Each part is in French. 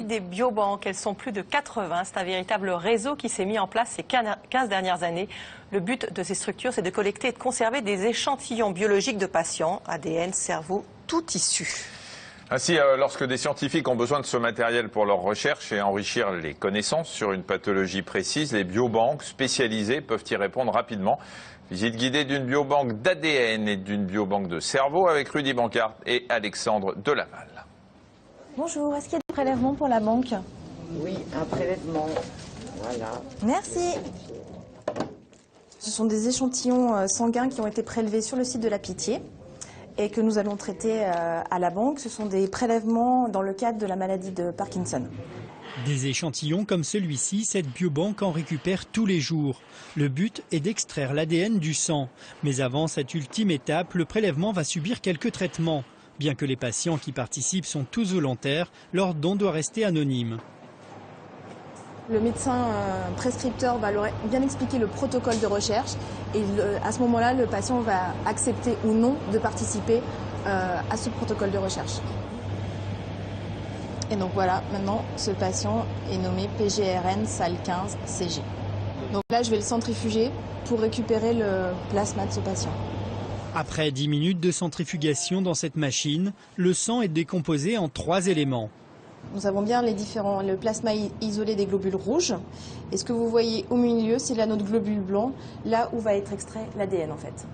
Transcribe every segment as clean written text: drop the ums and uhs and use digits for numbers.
des biobanques. Elles sont plus de 80. C'est un véritable réseau qui s'est mis en place ces 15 dernières années. Le but de ces structures, c'est de collecter et de conserver des échantillons biologiques de patients, ADN, cerveau, tout issu. Ainsi, lorsque des scientifiques ont besoin de ce matériel pour leurs recherches et enrichir les connaissances sur une pathologie précise, les biobanques spécialisées peuvent y répondre rapidement. Visite guidée d'une biobanque d'ADN et d'une biobanque de cerveau avec Rudy Bancart et Alexandre Delaval. Bonjour, est-ce qu'il y a des prélèvements pour la banque? Oui, un prélèvement. Voilà. Merci. Ce sont des échantillons sanguins qui ont été prélevés sur le site de la Pitié et que nous allons traiter à la banque. Ce sont des prélèvements dans le cadre de la maladie de Parkinson. Des échantillons comme celui-ci, cette biobanque en récupère tous les jours. Le but est d'extraire l'ADN du sang. Mais avant cette ultime étape, le prélèvement va subir quelques traitements. Bien que les patients qui participent sont tous volontaires, leur don doit rester anonyme. Le médecin prescripteur va leur bien expliquer le protocole de recherche et à ce moment-là, le patient va accepter ou non de participer à ce protocole de recherche. Et donc voilà, maintenant, ce patient est nommé PGRN salle 15 CG. Donc là, je vais le centrifuger pour récupérer le plasma de ce patient. Après 10 minutes de centrifugation dans cette machine, le sang est décomposé en 3 éléments. Nous avons bien le plasma isolé des globules rouges. Et ce que vous voyez au milieu, c'est l'anneau de globules blancs, là où va être extrait l'ADN en fait.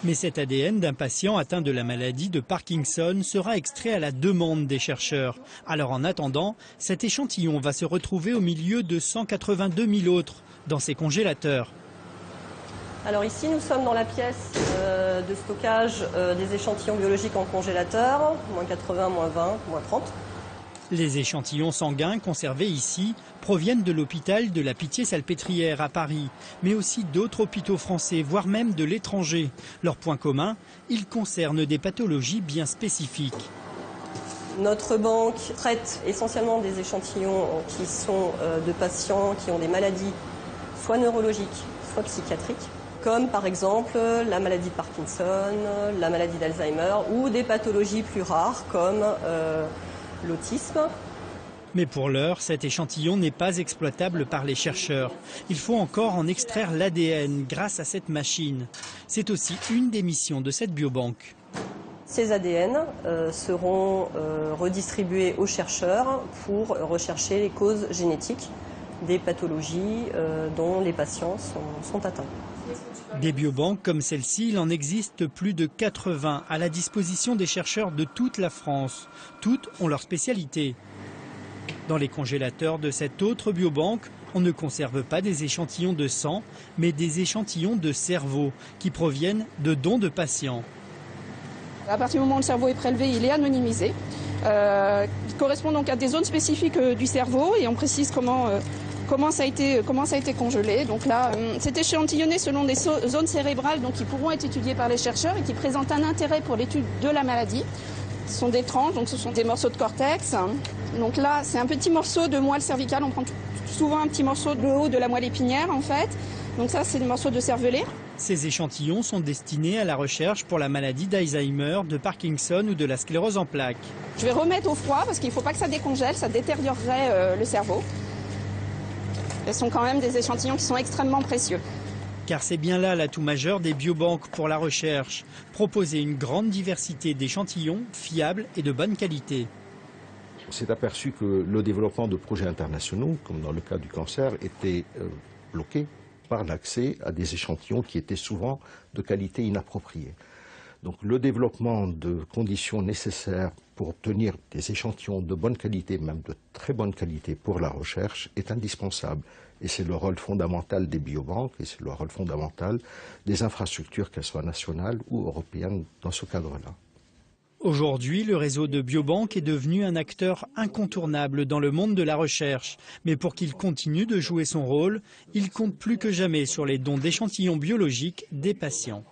Mais cet ADN d'un patient atteint de la maladie de Parkinson sera extrait à la demande des chercheurs. Alors en attendant, cet échantillon va se retrouver au milieu de 182 000 autres dans ces congélateurs. Alors ici, nous sommes dans la pièce de stockage des échantillons biologiques en congélateur, moins 80, moins 20, moins 30. Les échantillons sanguins conservés ici proviennent de l'hôpital de la Pitié-Salpêtrière à Paris, mais aussi d'autres hôpitaux français, voire même de l'étranger. Leur point commun, ils concernent des pathologies bien spécifiques. Notre banque traite essentiellement des échantillons qui sont de patients qui ont des maladies soit neurologiques, soit psychiatriques, comme par exemple la maladie de Parkinson, la maladie d'Alzheimer ou des pathologies plus rares comme l'autisme. Mais pour l'heure, cet échantillon n'est pas exploitable par les chercheurs. Il faut encore en extraire l'ADN grâce à cette machine. C'est aussi une des missions de cette biobanque. Ces ADN seront redistribués aux chercheurs pour rechercher les causes génétiques des pathologies dont les patients sont atteints. Des biobanques comme celle-ci, il en existe plus de 80 à la disposition des chercheurs de toute la France. Toutes ont leur spécialité. Dans les congélateurs de cette autre biobanque, on ne conserve pas des échantillons de sang, mais des échantillons de cerveau qui proviennent de dons de patients. À partir du moment où le cerveau est prélevé, il est anonymisé. Il correspond donc à des zones spécifiques du cerveau et on précise comment ça a été congelé. Donc là, c'est échantillonné selon des zones cérébrales donc, qui pourront être étudiées par les chercheurs et qui présentent un intérêt pour l'étude de la maladie. Ce sont des tranches, donc ce sont des morceaux de cortex. Donc là, c'est un petit morceau de moelle cervicale. On prend souvent un petit morceau de haut de la moelle épinière en fait. Donc ça, c'est des morceaux de cervelet. Ces échantillons sont destinés à la recherche pour la maladie d'Alzheimer, de Parkinson ou de la sclérose en plaques. Je vais remettre au froid parce qu'il ne faut pas que ça décongèle, ça détériorerait le cerveau. Ce sont quand même des échantillons qui sont extrêmement précieux. Car c'est bien là l'atout majeur des biobanques pour la recherche, proposer une grande diversité d'échantillons fiables et de bonne qualité. On s'est aperçu que le développement de projets internationaux, comme dans le cas du cancer, était bloqué par l'accès à des échantillons qui étaient souvent de qualité inappropriée. Donc le développement de conditions nécessaires pour obtenir des échantillons de bonne qualité, même de très bonne qualité pour la recherche, est indispensable. Et c'est le rôle fondamental des biobanques et c'est le rôle fondamental des infrastructures, qu'elles soient nationales ou européennes, dans ce cadre-là. Aujourd'hui, le réseau de biobanques est devenu un acteur incontournable dans le monde de la recherche. Mais pour qu'il continue de jouer son rôle, il compte plus que jamais sur les dons d'échantillons biologiques des patients.